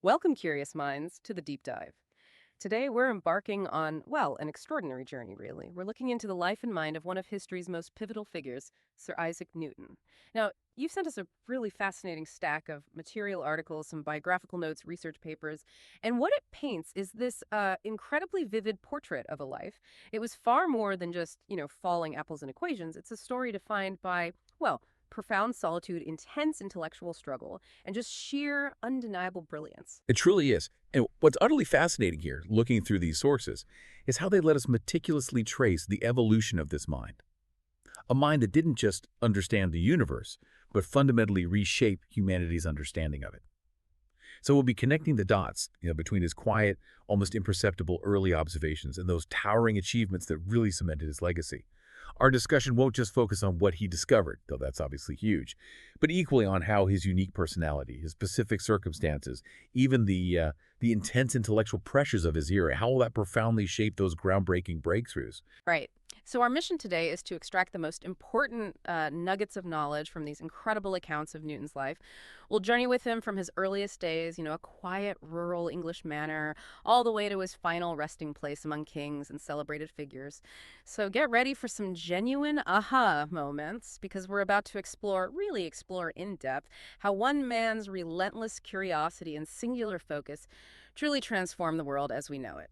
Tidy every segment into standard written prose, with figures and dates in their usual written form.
Welcome, curious minds, to the deep dive. Today, we're embarking on, well, an extraordinary journey, really. We're looking into the life and mind of one of history's most pivotal figures, Sir Isaac Newton. Now, you've sent us a really fascinating stack of material articles, some biographical notes, research papers, and what it paints is this incredibly vivid portrait of a life. It was far more than just, falling apples and equations. It's a story defined by, well, profound solitude, intense intellectual struggle, and just sheer, undeniable brilliance. It truly is. And what's utterly fascinating here, looking through these sources, is how they let us meticulously trace the evolution of this mind. A mind that didn't just understand the universe, but fundamentally reshape humanity's understanding of it. So we'll be connecting the dots, between his quiet, almost imperceptible early observations and those towering achievements that really cemented his legacy. Our discussion won't just focus on what he discovered, though that's obviously huge, but equally on how his unique personality, his specific circumstances, even the intense intellectual pressures of his era, how will that profoundly shape those groundbreaking breakthroughs? Right. So, our mission today is to extract the most important nuggets of knowledge from these incredible accounts of Newton's life. We'll journey with him from his earliest days, a quiet rural English manor, all the way to his final resting place among kings and celebrated figures. So, get ready for some genuine aha moments because we're about to really explore in depth, how one man's relentless curiosity and singular focus truly transformed the world as we know it.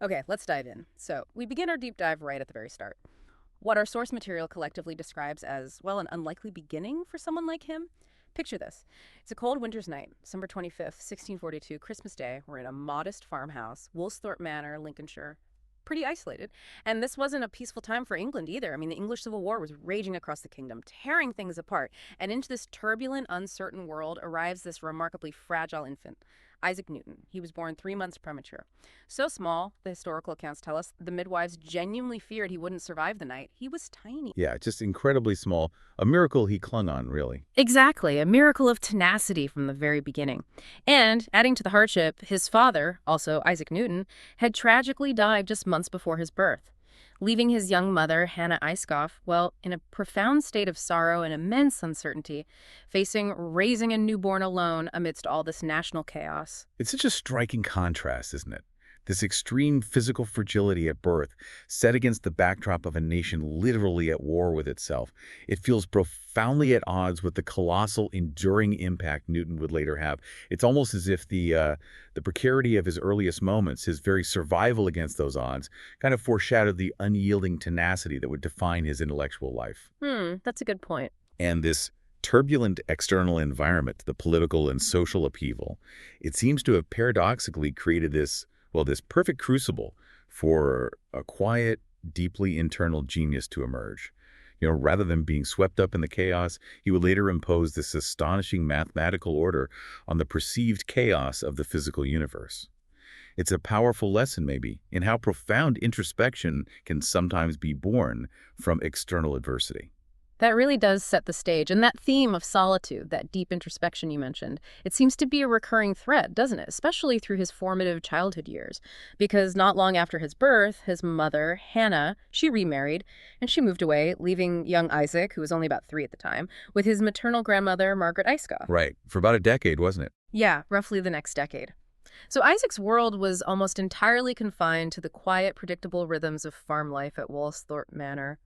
Okay, let's dive in. So, we begin our deep dive right at the very start. What our source material collectively describes as, well, an unlikely beginning for someone like him. Picture this. It's a cold winter's night, December 25th, 1642, Christmas Day. We're in a modest farmhouse, Woolsthorpe Manor, Lincolnshire. Pretty isolated. And this wasn't a peaceful time for England either. I mean, the English Civil War was raging across the kingdom, tearing things apart. And into this turbulent, uncertain world arrives this remarkably fragile infant, Isaac Newton. He was born 3 months premature. So small, the historical accounts tell us, the midwives genuinely feared he wouldn't survive the night. He was tiny. Yeah, just incredibly small. A miracle he clung on, really. Exactly, a miracle of tenacity from the very beginning. And, adding to the hardship, his father, also Isaac Newton, had tragically died just months before his birth, leaving his young mother, Hannah Eiskopf, well, in a profound state of sorrow and immense uncertainty, facing raising a newborn alone amidst all this national chaos. It's such a striking contrast, isn't it? This extreme physical fragility at birth, set against the backdrop of a nation literally at war with itself. It feels profoundly at odds with the colossal, enduring impact Newton would later have. It's almost as if the precarity of his earliest moments, his very survival against those odds, kind of foreshadowed the unyielding tenacity that would define his intellectual life. That's a good point. And this turbulent external environment, the political and social upheaval, it seems to have paradoxically created this perfect crucible for a quiet, deeply internal genius to emerge. Rather than being swept up in the chaos, he would later impose this astonishing mathematical order on the perceived chaos of the physical universe. It's a powerful lesson, maybe, in how profound introspection can sometimes be born from external adversity. That really does set the stage. And that theme of solitude, that deep introspection you mentioned, it seems to be a recurring thread, doesn't it? Especially through his formative childhood years. Because not long after his birth, his mother, Hannah, she remarried, and she moved away, leaving young Isaac, who was only about 3 at the time, with his maternal grandmother, Margaret Eiskopf. Right. For about a decade, wasn't it? Yeah, roughly the next decade. So Isaac's world was almost entirely confined to the quiet, predictable rhythms of farm life at Woolsthorpe Manor.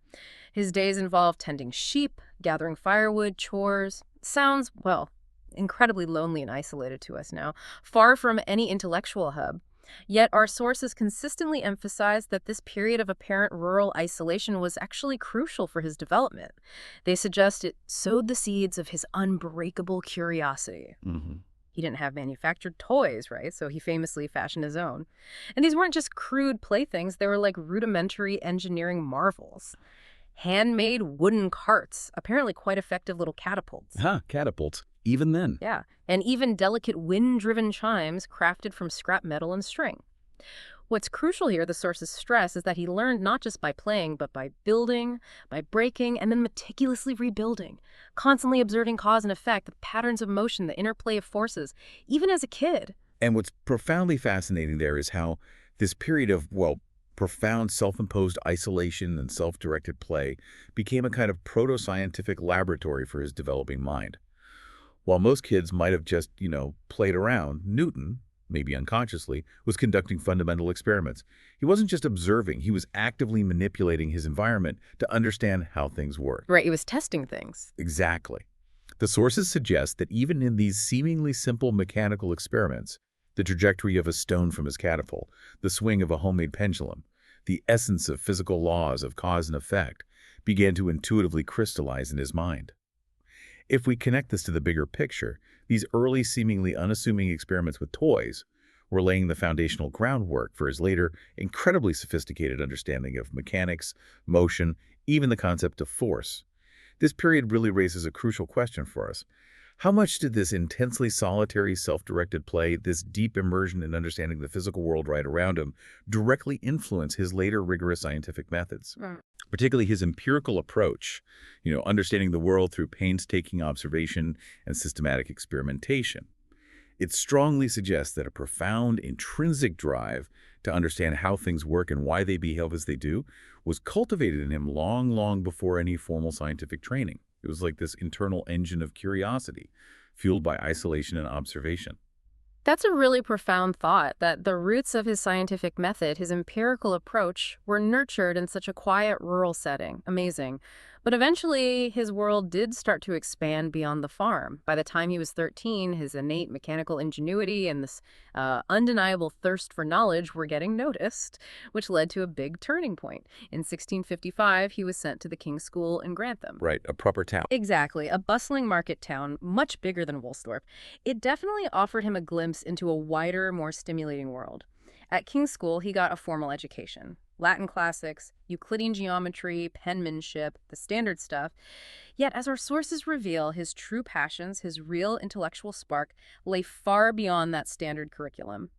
His days involved tending sheep, gathering firewood, chores. Sounds, well, incredibly lonely and isolated to us now, far from any intellectual hub. Yet our sources consistently emphasize that this period of apparent rural isolation was actually crucial for his development. They suggest it sowed the seeds of his unbreakable curiosity. He didn't have manufactured toys, right? So he famously fashioned his own. And these weren't just crude playthings, they were like rudimentary engineering marvels. Handmade wooden carts, apparently quite effective little catapults. Catapults. Even then. Yeah, and even delicate wind-driven chimes crafted from scrap metal and string. What's crucial here, the sources stress, is that he learned not just by playing, but by building, by breaking, and then meticulously rebuilding, constantly observing cause and effect, the patterns of motion, the interplay of forces, even as a kid. And what's profoundly fascinating there is how this period of, profound self-imposed isolation and self-directed play became a kind of proto-scientific laboratory for his developing mind. While most kids might have just, played around, Newton, maybe unconsciously, was conducting fundamental experiments. He wasn't just observing, he was actively manipulating his environment to understand how things work. Right, he was testing things. Exactly. The sources suggest that even in these seemingly simple mechanical experiments, the trajectory of a stone from his catapult, the swing of a homemade pendulum, the essence of physical laws of cause and effect, began to intuitively crystallize in his mind. If we connect this to the bigger picture, these early seemingly unassuming experiments with toys were laying the foundational groundwork for his later incredibly sophisticated understanding of mechanics, motion, even the concept of force. This period really raises a crucial question for us. How much did this intensely solitary, self-directed play, this deep immersion in understanding the physical world right around him, directly influence his later rigorous scientific methods? Right. Particularly his empirical approach, understanding the world through painstaking observation and systematic experimentation. It strongly suggests that a profound intrinsic drive to understand how things work and why they behave as they do was cultivated in him long, long before any formal scientific training. It was like this internal engine of curiosity, fueled by isolation and observation. That's a really profound thought, that the roots of his scientific method, his empirical approach, were nurtured in such a quiet rural setting. Amazing. But eventually, his world did start to expand beyond the farm. By the time he was 13, his innate mechanical ingenuity and this undeniable thirst for knowledge were getting noticed, which led to a big turning point. In 1655, he was sent to the King's School in Grantham. Right, a proper town. Exactly, a bustling market town, much bigger than Woolsthorpe. It definitely offered him a glimpse into a wider, more stimulating world. At King's School, he got a formal education. Latin classics, Euclidean geometry, penmanship, the standard stuff. Yet, as our sources reveal, his true passions, his real intellectual spark, lay far beyond that standard curriculum.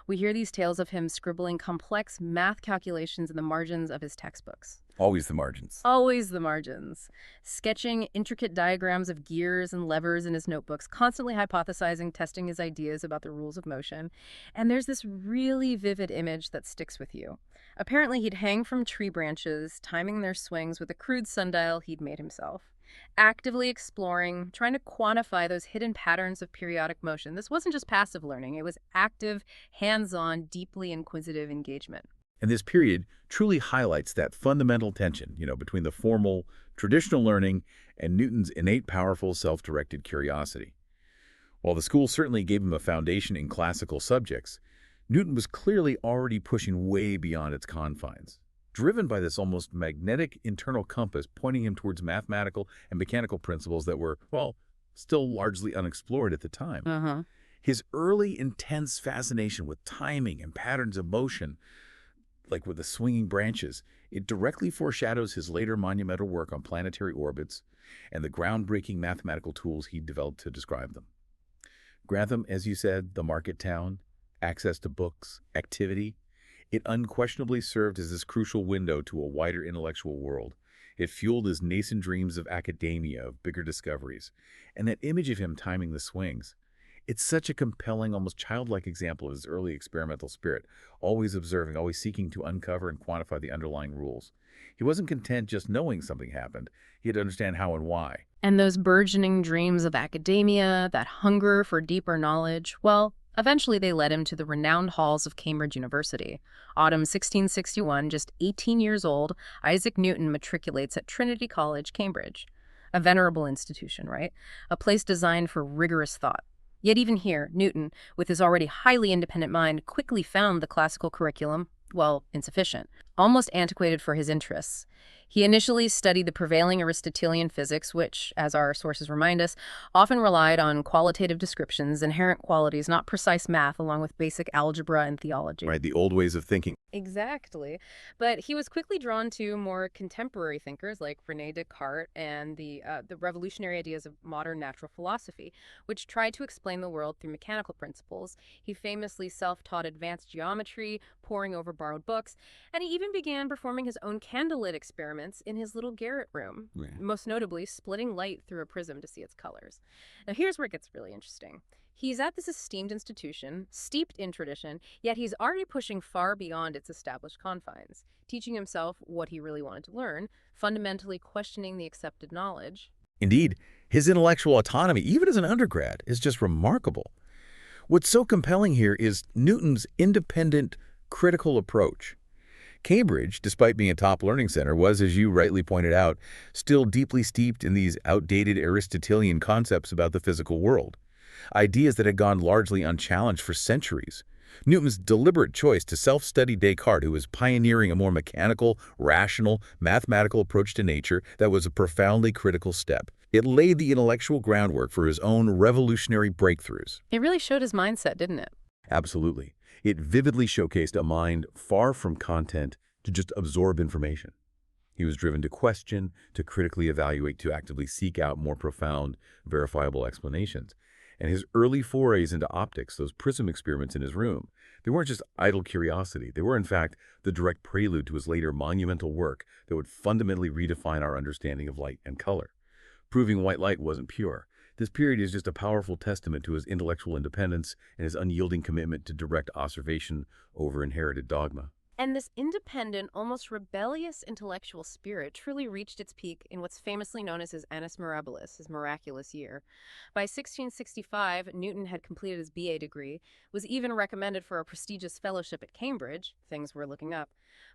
We hear these tales of him scribbling complex math calculations in the margins of his textbooks. Always the margins. Always the margins. Sketching intricate diagrams of gears and levers in his notebooks, constantly hypothesizing, testing his ideas about the rules of motion. And there's this really vivid image that sticks with you. Apparently, he'd hang from tree branches, timing their swings with a crude sundial he'd made himself. Actively exploring, trying to quantify those hidden patterns of periodic motion. This wasn't just passive learning, it was active, hands-on, deeply inquisitive engagement. And this period truly highlights that fundamental tension, between the formal, traditional learning and Newton's innate, powerful, self-directed curiosity. While the school certainly gave him a foundation in classical subjects, Newton was clearly already pushing way beyond its confines, driven by this almost magnetic internal compass pointing him towards mathematical and mechanical principles that were, well, still largely unexplored at the time. Uh-huh. His early intense fascination with timing and patterns of motion, like with the swinging branches, it directly foreshadows his later monumental work on planetary orbits and the groundbreaking mathematical tools he developed to describe them. Grantham, as you said, the market town, access to books, activity, it unquestionably served as this crucial window to a wider intellectual world. It fueled his nascent dreams of academia, of bigger discoveries, and that image of him timing the swings. It's such a compelling, almost childlike example of his early experimental spirit, always observing, always seeking to uncover and quantify the underlying rules. He wasn't content just knowing something happened. He had to understand how and why. And those burgeoning dreams of academia, that hunger for deeper knowledge, well, eventually they led him to the renowned halls of Cambridge University. Autumn 1661, just 18 years old, Isaac Newton matriculates at Trinity College, Cambridge. A venerable institution, right? A place designed for rigorous thought. Yet even here, Newton, with his already highly independent mind, quickly found the classical curriculum, well, insufficient, almost antiquated for his interests. He initially studied the prevailing Aristotelian physics, which, as our sources remind us, often relied on qualitative descriptions, inherent qualities, not precise math, along with basic algebra and theology. Right, the old ways of thinking. Exactly. But he was quickly drawn to more contemporary thinkers like René Descartes and the revolutionary ideas of modern natural philosophy, which tried to explain the world through mechanical principles. He famously self-taught advanced geometry, poring over borrowed books, and he even began performing his own candlelit experiments in his little garret room, most notably splitting light through a prism to see its colors. Now here's where it gets really interesting. He's at this esteemed institution, steeped in tradition, yet he's already pushing far beyond its established confines, teaching himself what he really wanted to learn, fundamentally questioning the accepted knowledge. Indeed, his intellectual autonomy, even as an undergrad, is just remarkable. What's so compelling here is Newton's independent, critical approach. Cambridge, despite being a top learning center, was, as you rightly pointed out, still deeply steeped in these outdated Aristotelian concepts about the physical world, ideas that had gone largely unchallenged for centuries. Newton's deliberate choice to self-study Descartes, who was pioneering a more mechanical, rational, mathematical approach to nature that was a profoundly critical step. It laid the intellectual groundwork for his own revolutionary breakthroughs. It really showed his mindset, didn't it? Absolutely. It vividly showcased a mind far from content to just absorb information. He was driven to question, to critically evaluate, to actively seek out more profound, verifiable explanations. And his early forays into optics, those prism experiments in his room, they weren't just idle curiosity. They were, in fact, the direct prelude to his later monumental work that would fundamentally redefine our understanding of light and color. Proving white light wasn't pure. This period is just a powerful testament to his intellectual independence and his unyielding commitment to direct observation over inherited dogma. And this independent, almost rebellious intellectual spirit truly reached its peak in what's famously known as his Annus Mirabilis, his miraculous year. By 1665, Newton had completed his BA degree, was even recommended for a prestigious fellowship at Cambridge. Things were looking up.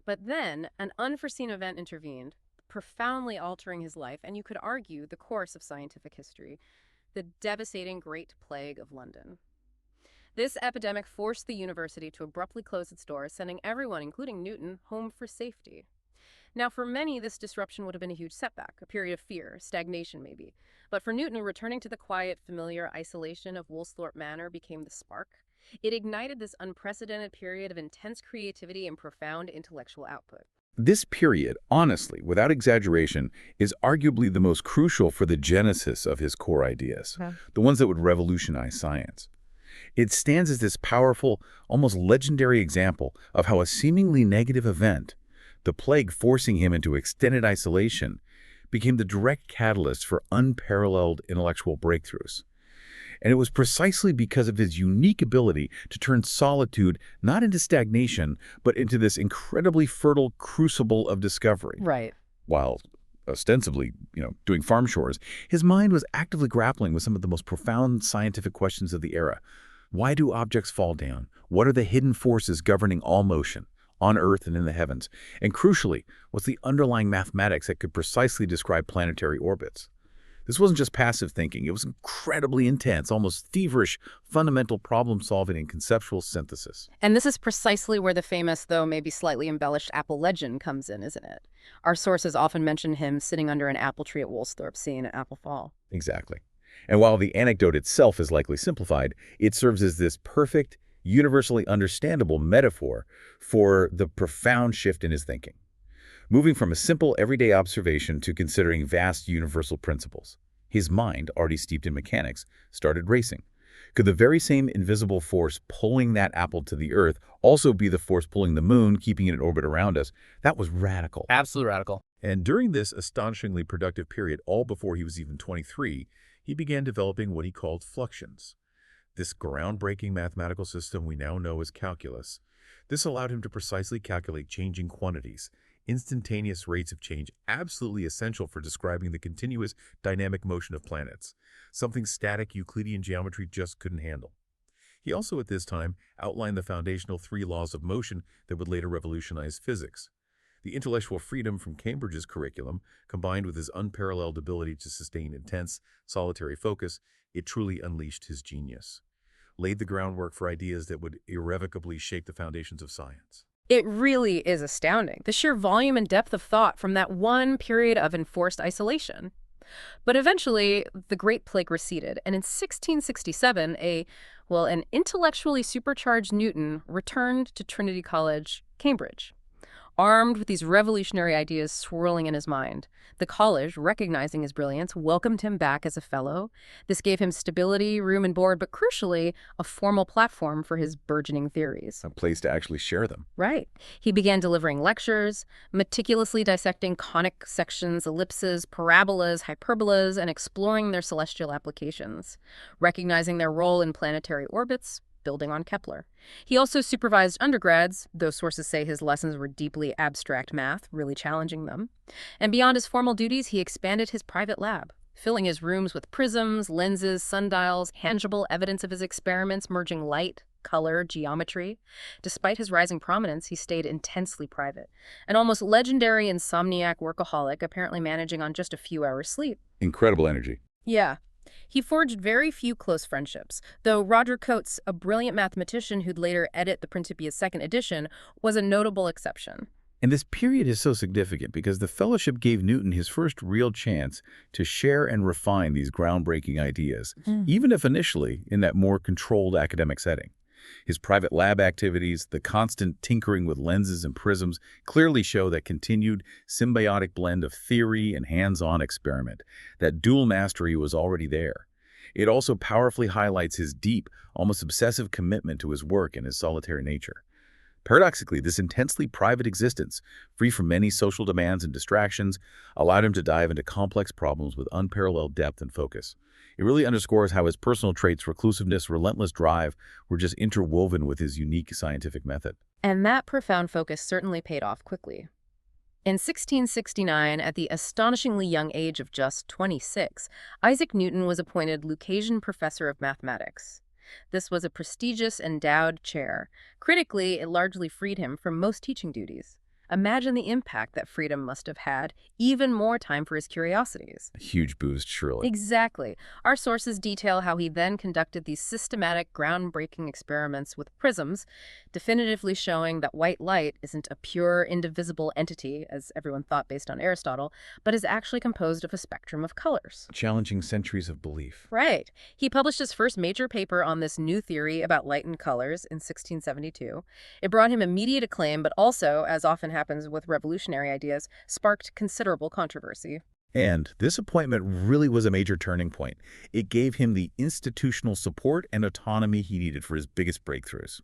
But then, an unforeseen event intervened, profoundly altering his life, and you could argue the course of scientific history: the devastating Great Plague of London. This epidemic forced the university to abruptly close its doors, sending everyone, including Newton, home for safety. Now, for many, this disruption would have been a huge setback, a period of fear, stagnation maybe. But for Newton, returning to the quiet, familiar isolation of Woolsthorpe Manor became the spark. It ignited this unprecedented period of intense creativity and profound intellectual output. This period, honestly, without exaggeration, is arguably the most crucial for the genesis of his core ideas, the ones that would revolutionize science. It stands as this powerful, almost legendary example of how a seemingly negative event, the plague forcing him into extended isolation, became the direct catalyst for unparalleled intellectual breakthroughs. And it was precisely because of his unique ability to turn solitude not into stagnation, but into this incredibly fertile crucible of discovery. Right. While ostensibly, doing farm chores, his mind was actively grappling with some of the most profound scientific questions of the era. Why do objects fall down? What are the hidden forces governing all motion, on Earth and in the heavens? And crucially, what's the underlying mathematics that could precisely describe planetary orbits? This wasn't just passive thinking. It was incredibly intense, almost feverish, fundamental problem-solving and conceptual synthesis. And this is precisely where the famous, though maybe slightly embellished, apple legend comes in, isn't it? Our sources often mention him sitting under an apple tree at Woolsthorpe, seeing an apple fall. Exactly. And while the anecdote itself is likely simplified, it serves as this perfect, universally understandable metaphor for the profound shift in his thinking, moving from a simple everyday observation to considering vast universal principles. His mind, already steeped in mechanics, started racing. Could the very same invisible force pulling that apple to the Earth also be the force pulling the moon, keeping it in orbit around us? That was radical. Absolutely radical. And during this astonishingly productive period, all before he was even 23, he began developing what he called fluxions. This groundbreaking mathematical system we now know as calculus. This allowed him to precisely calculate changing quantities, instantaneous rates of change, absolutely essential for describing the continuous dynamic motion of planets, something static Euclidean geometry just couldn't handle. He also, at this time, outlined the foundational 3 laws of motion that would later revolutionize physics. The intellectual freedom from Cambridge's curriculum, combined with his unparalleled ability to sustain intense, solitary focus, it truly unleashed his genius, laid the groundwork for ideas that would irrevocably shake the foundations of science. It really is astounding, the sheer volume and depth of thought from that one period of enforced isolation. But eventually, the Great Plague receded, and in 1667, an intellectually supercharged Newton returned to Trinity College, Cambridge, armed with these revolutionary ideas swirling in his mind. The college, recognizing his brilliance, welcomed him back as a fellow. This gave him stability, room and board, but crucially, a formal platform for his burgeoning theories. A place to actually share them. Right. He began delivering lectures, meticulously dissecting conic sections, ellipses, parabolas, hyperbolas, and exploring their celestial applications, recognizing their role in planetary orbits, building on Kepler. He also supervised undergrads, though sources say his lessons were deeply abstract math, really challenging them. And beyond his formal duties, he expanded his private lab, filling his rooms with prisms, lenses, sundials, tangible evidence of his experiments merging light, color, geometry. Despite his rising prominence, he stayed intensely private, an almost legendary insomniac workaholic, apparently managing on just a few hours sleep. Incredible energy. Yeah. He forged very few close friendships, though Roger Coates, a brilliant mathematician who'd later edit the Principia's second edition, was a notable exception. And this period is so significant because the fellowship gave Newton his first real chance to share and refine these groundbreaking ideas, even if initially in that more controlled academic setting. His private lab activities, the constant tinkering with lenses and prisms clearly show that continued symbiotic blend of theory and hands-on experiment. That dual mastery was already there. It also powerfully highlights his deep, almost obsessive commitment to his work and his solitary nature. Paradoxically, this intensely private existence, free from many social demands and distractions, allowed him to dive into complex problems with unparalleled depth and focus. It really underscores how his personal traits, reclusiveness, relentless drive, were just interwoven with his unique scientific method. And that profound focus certainly paid off quickly. In 1669, at the astonishingly young age of just 26, Isaac Newton was appointed Lucasian Professor of Mathematics. This was a prestigious, endowed chair. Critically, it largely freed him from most teaching duties. Imagine the impact that freedom must have had, even more time for his curiosities. A huge boost, surely. Exactly. Our sources detail how he then conducted these systematic, groundbreaking experiments with prisms, definitively showing that white light isn't a pure, indivisible entity, as everyone thought based on Aristotle, but is actually composed of a spectrum of colors. Challenging centuries of belief. Right. He published his first major paper on this new theory about light and colors in 1672. It brought him immediate acclaim, but also, as often happens with revolutionary ideas, sparked considerable controversy. And this appointment really was a major turning point. It gave him the institutional support and autonomy he needed for his biggest breakthroughs.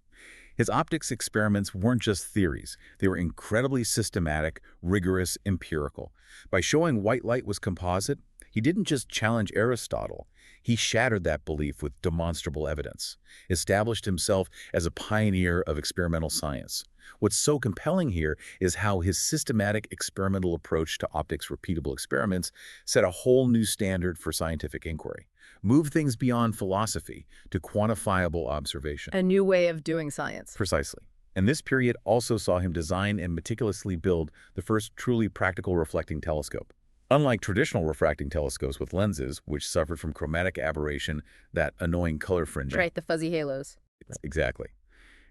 His optics experiments weren't just theories. They were incredibly systematic, rigorous, empirical. By showing white light was composite, he didn't just challenge Aristotle. He shattered that belief with demonstrable evidence, established himself as a pioneer of experimental science. What's so compelling here is how his systematic experimental approach to optics repeatable experiments set a whole new standard for scientific inquiry, moved things beyond philosophy to quantifiable observation. A new way of doing science. Precisely. And this period also saw him design and meticulously build the first truly practical reflecting telescope. Unlike traditional refracting telescopes with lenses, which suffered from chromatic aberration, that annoying color fringing. Right, the fuzzy halos. Exactly.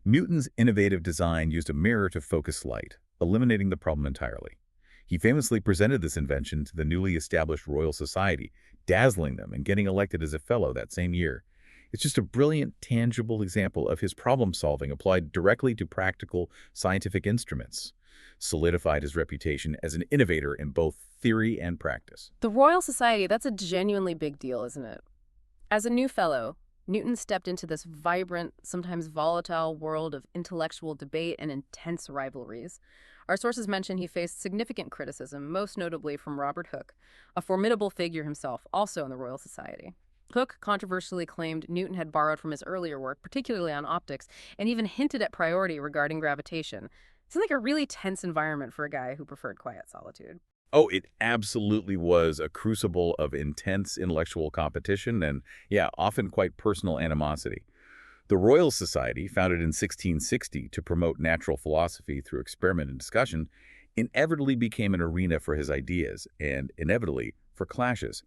Newton's innovative design used a mirror to focus light, eliminating the problem entirely. He famously presented this invention to the newly established Royal Society, dazzling them and getting elected as a fellow that same year. It's just a brilliant, tangible example of his problem-solving applied directly to practical scientific instruments, solidified his reputation as an innovator in both theory and practice. The Royal Society, that's a genuinely big deal, isn't it? As a new fellow, Newton stepped into this vibrant, sometimes volatile world of intellectual debate and intense rivalries. Our sources mention he faced significant criticism, most notably from Robert Hooke, a formidable figure himself, also in the Royal Society. Hooke controversially claimed Newton had borrowed from his earlier work, particularly on optics, and even hinted at priority regarding gravitation. It's like a really tense environment for a guy who preferred quiet solitude. Oh, it absolutely was a crucible of intense intellectual competition and, yeah, often quite personal animosity. The Royal Society, founded in 1660 to promote natural philosophy through experiment and discussion, inevitably became an arena for his ideas and, inevitably, for clashes.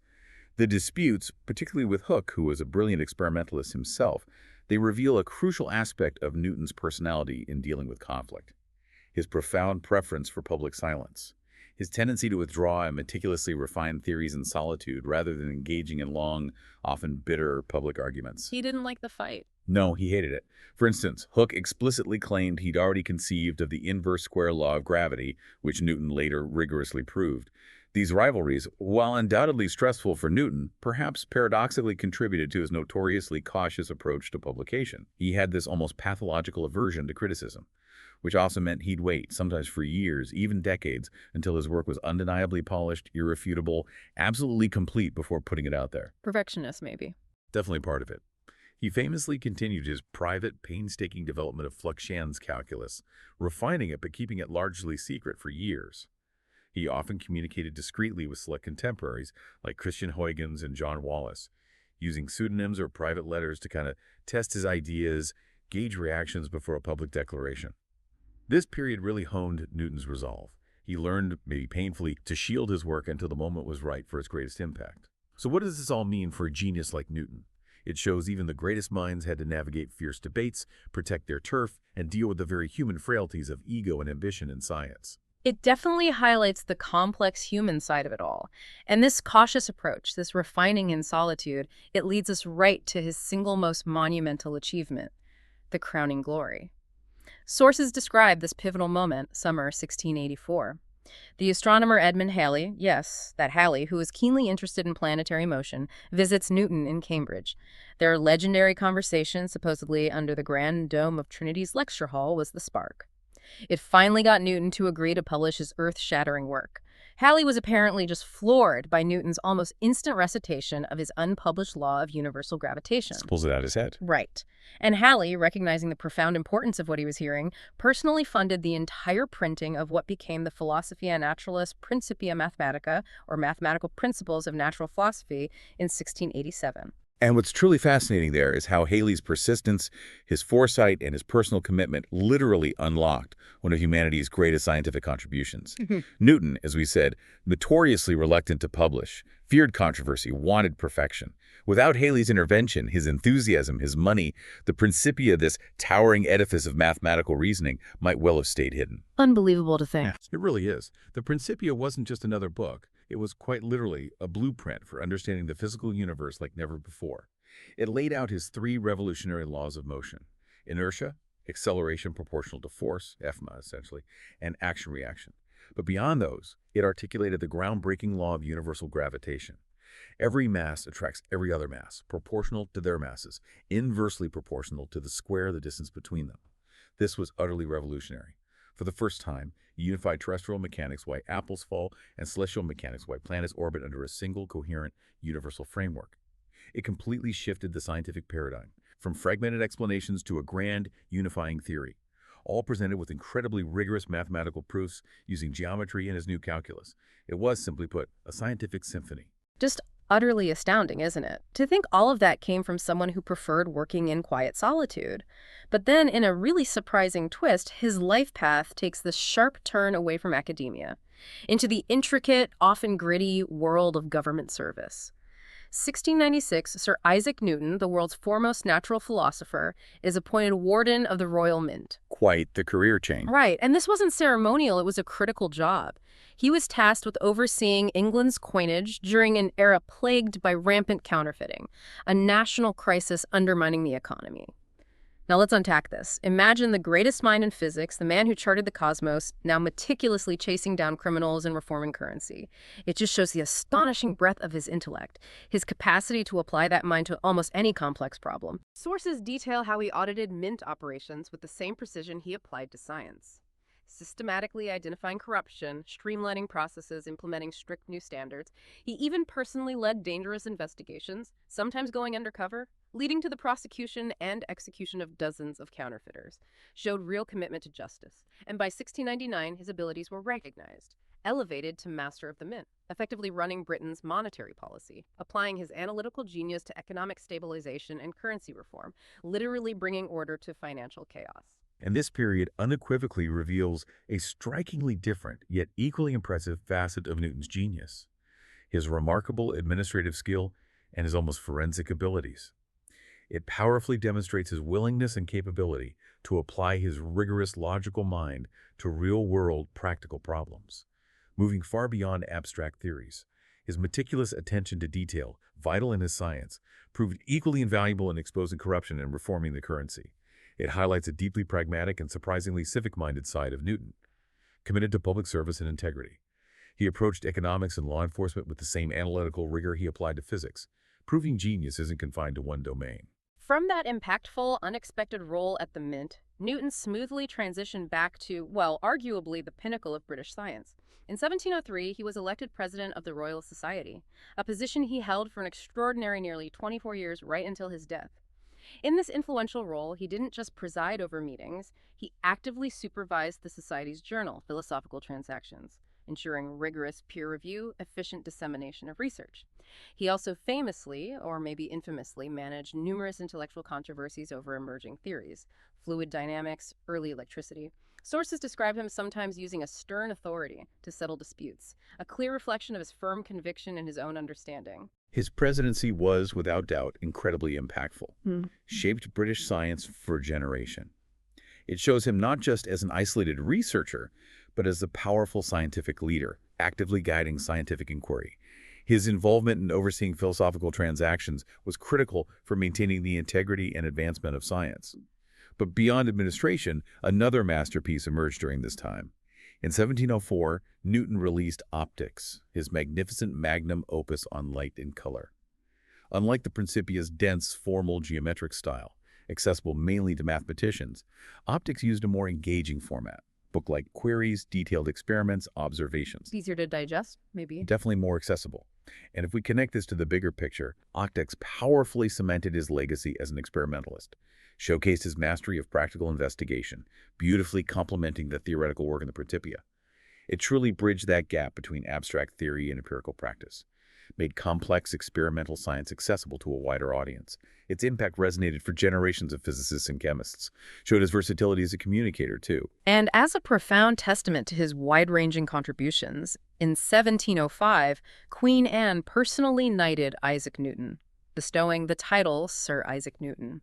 The disputes, particularly with Hooke, who was a brilliant experimentalist himself, they reveal a crucial aspect of Newton's personality in dealing with conflict. His profound preference for public silence. His tendency to withdraw and meticulously refine theories in solitude rather than engaging in long, often bitter public arguments. He didn't like the fight. No, he hated it. For instance, Hooke explicitly claimed he'd already conceived of the inverse square law of gravity, which Newton later rigorously proved. These rivalries, while undoubtedly stressful for Newton, perhaps paradoxically contributed to his notoriously cautious approach to publication. He had this almost pathological aversion to criticism, which also meant he'd wait, sometimes for years, even decades, until his work was undeniably polished, irrefutable, absolutely complete before putting it out there. Perfectionist, maybe. Definitely part of it. He famously continued his private, painstaking development of Fluxions calculus, refining it but keeping it largely secret for years. He often communicated discreetly with select contemporaries like Christian Huygens and John Wallis, using pseudonyms or private letters to kind of test his ideas, gauge reactions before a public declaration. This period really honed Newton's resolve. He learned, maybe painfully, to shield his work until the moment was right for its greatest impact. So what does this all mean for a genius like Newton? It shows even the greatest minds had to navigate fierce debates, protect their turf, and deal with the very human frailties of ego and ambition in science. It definitely highlights the complex human side of it all. And this cautious approach, this refining in solitude, it leads us right to his single most monumental achievement, the crowning glory. Sources describe this pivotal moment, summer 1684. The astronomer Edmund Halley, yes, that Halley, who is keenly interested in planetary motion, visits Newton in Cambridge. Their legendary conversation, supposedly under the grand dome of Trinity's lecture hall, was the spark. It finally got Newton to agree to publish his earth-shattering work. Halley was apparently just floored by Newton's almost instant recitation of his unpublished law of universal gravitation. Just pulls it out of his head. Right. And Halley, recognizing the profound importance of what he was hearing, personally funded the entire printing of what became the Philosophia Naturalis Principia Mathematica, or Mathematical Principles of Natural Philosophy, in 1687. And what's truly fascinating there is how Halley's persistence, his foresight, and his personal commitment literally unlocked one of humanity's greatest scientific contributions. Newton, as we said, notoriously reluctant to publish, feared controversy, wanted perfection. Without Halley's intervention, his enthusiasm, his money, the Principia, this towering edifice of mathematical reasoning, might well have stayed hidden. Unbelievable to think. It really is. The Principia wasn't just another book. It was quite literally a blueprint for understanding the physical universe like never before. It laid out his three revolutionary laws of motion: inertia, acceleration proportional to force, FMA essentially, and action-reaction. But beyond those, it articulated the groundbreaking law of universal gravitation. Every mass attracts every other mass, proportional to their masses, inversely proportional to the square of the distance between them. This was utterly revolutionary. For the first time, unified terrestrial mechanics, why apples fall, and celestial mechanics, why planets orbit under a single, coherent, universal framework. It completely shifted the scientific paradigm, from fragmented explanations to a grand, unifying theory, all presented with incredibly rigorous mathematical proofs using geometry and his new calculus. It was, simply put, a scientific symphony. Just utterly astounding, isn't it? To think all of that came from someone who preferred working in quiet solitude. But then, in a really surprising twist, his life path takes this sharp turn away from academia, into the intricate, often gritty world of government service. 1696, Sir Isaac Newton, the world's foremost natural philosopher, is appointed Warden of the Royal Mint. Quite the career change. Right, and this wasn't ceremonial, it was a critical job. He was tasked with overseeing England's coinage during an era plagued by rampant counterfeiting, a national crisis undermining the economy. Now let's unpack this. Imagine the greatest mind in physics, the man who charted the cosmos, now meticulously chasing down criminals and reforming currency. It just shows the astonishing breadth of his intellect, his capacity to apply that mind to almost any complex problem. Sources detail how he audited mint operations with the same precision he applied to science, systematically identifying corruption, streamlining processes, implementing strict new standards. He even personally led dangerous investigations, sometimes going undercover, leading to the prosecution and execution of dozens of counterfeiters, showed real commitment to justice. And by 1699, his abilities were recognized, elevated to Master of the Mint, effectively running Britain's monetary policy, applying his analytical genius to economic stabilization and currency reform, literally bringing order to financial chaos. And this period unequivocally reveals a strikingly different, yet equally impressive facet of Newton's genius: his remarkable administrative skill and his almost forensic abilities. It powerfully demonstrates his willingness and capability to apply his rigorous logical mind to real-world practical problems, moving far beyond abstract theories. His meticulous attention to detail, vital in his science, proved equally invaluable in exposing corruption and reforming the currency. It highlights a deeply pragmatic and surprisingly civic-minded side of Newton, committed to public service and integrity. He approached economics and law enforcement with the same analytical rigor he applied to physics, proving genius isn't confined to one domain. From that impactful, unexpected role at the Mint, Newton smoothly transitioned back to, well, arguably the pinnacle of British science. In 1703, he was elected president of the Royal Society, a position he held for an extraordinary nearly 24 years right until his death. In this influential role, he didn't just preside over meetings, he actively supervised the Society's journal, Philosophical Transactions. ensuring rigorous peer review, efficient dissemination of research. He also famously, or maybe infamously, managed numerous intellectual controversies over emerging theories, fluid dynamics, early electricity. Sources describe him sometimes using a stern authority to settle disputes, a clear reflection of his firm conviction in his own understanding. His presidency was, without doubt, incredibly impactful, Hmm. shaped British science for a generation. It shows him not just as an isolated researcher, but as a powerful scientific leader, actively guiding scientific inquiry. His involvement in overseeing philosophical transactions was critical for maintaining the integrity and advancement of science. But beyond administration, another masterpiece emerged during this time. In 1704, Newton released Optics, his magnificent magnum opus on light and color. Unlike the Principia's dense, formal geometric style, accessible mainly to mathematicians, Optics used a more engaging format. Book-like queries, detailed experiments, observations. Easier to digest, maybe. Definitely more accessible. And if we connect this to the bigger picture, Optics powerfully cemented his legacy as an experimentalist, showcased his mastery of practical investigation, beautifully complementing the theoretical work in the Principia. It truly bridged that gap between abstract theory and empirical practice, made complex experimental science accessible to a wider audience. Its impact resonated for generations of physicists and chemists, showed his versatility as a communicator, too. And as a profound testament to his wide-ranging contributions, in 1705, Queen Anne personally knighted Isaac Newton, bestowing the title Sir Isaac Newton.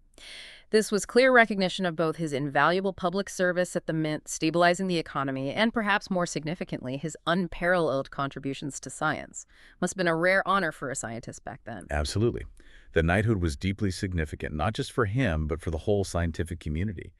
This was clear recognition of both his invaluable public service at the Mint, stabilizing the economy, and perhaps more significantly, his unparalleled contributions to science. Must have been a rare honor for a scientist back then. Absolutely. The knighthood was deeply significant, not just for him, but for the whole scientific community.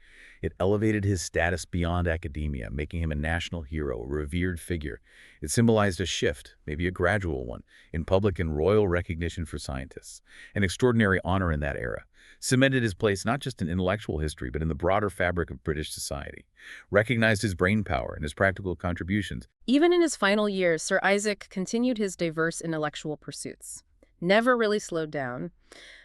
It elevated his status beyond academia, making him a national hero, a revered figure. It symbolized a shift, maybe a gradual one, in public and royal recognition for scientists. An extraordinary honor in that era. Cemented his place not just in intellectual history, but in the broader fabric of British society. Recognized his brainpower and his practical contributions. Even in his final years, Sir Isaac continued his diverse intellectual pursuits. Never really slowed down.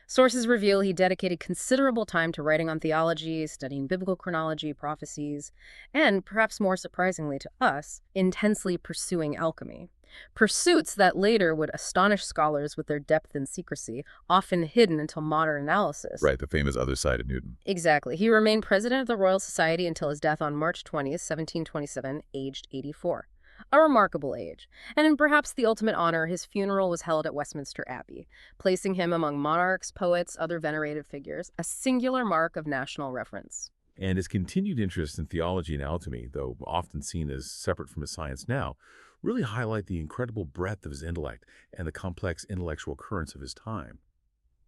Sources reveal he dedicated considerable time to writing on theology, studying biblical chronology, prophecies, and, perhaps more surprisingly to us, intensely pursuing alchemy. Pursuits that later would astonish scholars with their depth and secrecy, often hidden until modern analysis. Right, the famous other side of Newton. Exactly. He remained president of the Royal Society until his death on March 20th, 1727, aged 84. A remarkable age. And in perhaps the ultimate honor, his funeral was held at Westminster Abbey, placing him among monarchs, poets, other venerated figures, a singular mark of national reverence. And his continued interest in theology and alchemy, though often seen as separate from his science now, really highlight the incredible breadth of his intellect and the complex intellectual currents of his time.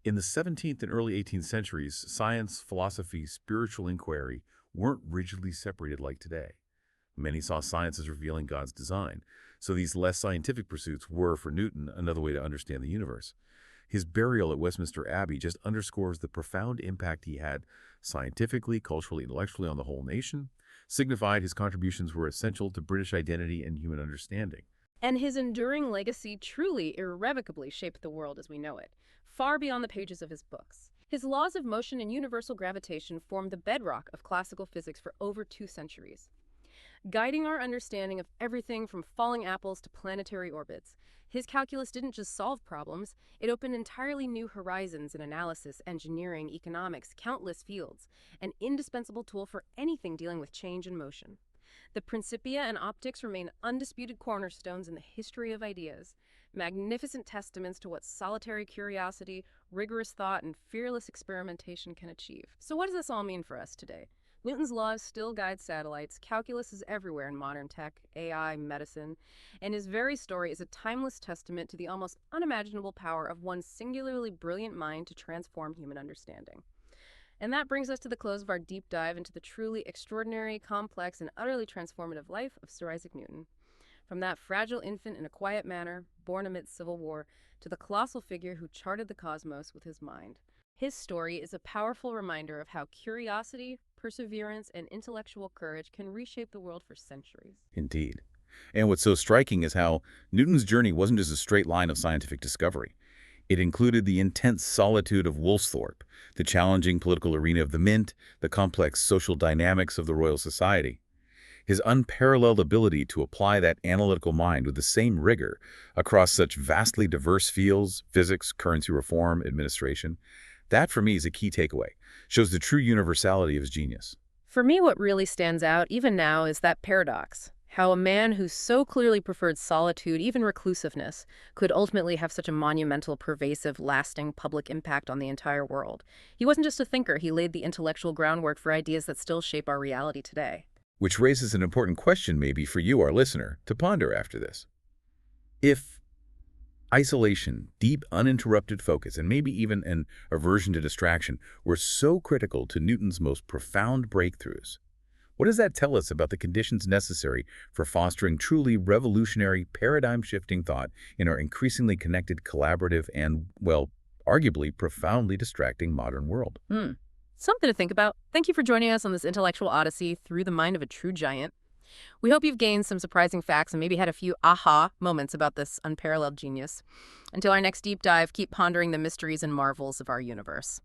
In the 17th and early 18th centuries, science, philosophy, spiritual inquiry weren't rigidly separated like today. Many saw science as revealing God's design, so these less scientific pursuits were, for Newton, another way to understand the universe. His burial at Westminster Abbey just underscores the profound impact he had scientifically, culturally, intellectually on the whole nation, signified his contributions were essential to British identity and human understanding. And his enduring legacy truly irrevocably shaped the world as we know it, far beyond the pages of his books. His laws of motion and universal gravitation formed the bedrock of classical physics for over 2 centuries, guiding our understanding of everything from falling apples to planetary orbits. His calculus didn't just solve problems, it opened entirely new horizons in analysis, engineering, economics, countless fields, an indispensable tool for anything dealing with change and motion. The Principia and Optics remain undisputed cornerstones in the history of ideas, magnificent testaments to what solitary curiosity, rigorous thought, and fearless experimentation can achieve. So what does this all mean for us today? Newton's laws still guide satellites, calculus is everywhere in modern tech, AI, medicine, and his very story is a timeless testament to the almost unimaginable power of one singularly brilliant mind to transform human understanding. And that brings us to the close of our deep dive into the truly extraordinary, complex, and utterly transformative life of Sir Isaac Newton. From that fragile infant in a quiet manor, born amidst civil war, to the colossal figure who charted the cosmos with his mind. His story is a powerful reminder of how curiosity, perseverance, and intellectual courage can reshape the world for centuries. Indeed. And what's so striking is how Newton's journey wasn't just a straight line of scientific discovery. It included the intense solitude of Woolsthorpe, the challenging political arena of the Mint, the complex social dynamics of the Royal Society. His unparalleled ability to apply that analytical mind with the same rigor across such vastly diverse fields, physics, currency reform, administration, that for me is a key takeaway. Shows the true universality of his genius. For me, what really stands out, even now, is that paradox. How a man who so clearly preferred solitude, even reclusiveness, could ultimately have such a monumental, pervasive, lasting public impact on the entire world. He wasn't just a thinker, he laid the intellectual groundwork for ideas that still shape our reality today. Which raises an important question maybe for you, our listener, to ponder after this. If isolation, deep, uninterrupted focus, and maybe even an aversion to distraction were so critical to Newton's most profound breakthroughs, what does that tell us about the conditions necessary for fostering truly revolutionary, paradigm-shifting thought in our increasingly connected, collaborative, and, well, arguably profoundly distracting modern world? Something to think about. Thank you for joining us on this intellectual odyssey through the mind of a true giant. We hope you've gained some surprising facts and maybe had a few aha moments about this unparalleled genius. Until our next deep dive, keep pondering the mysteries and marvels of our universe.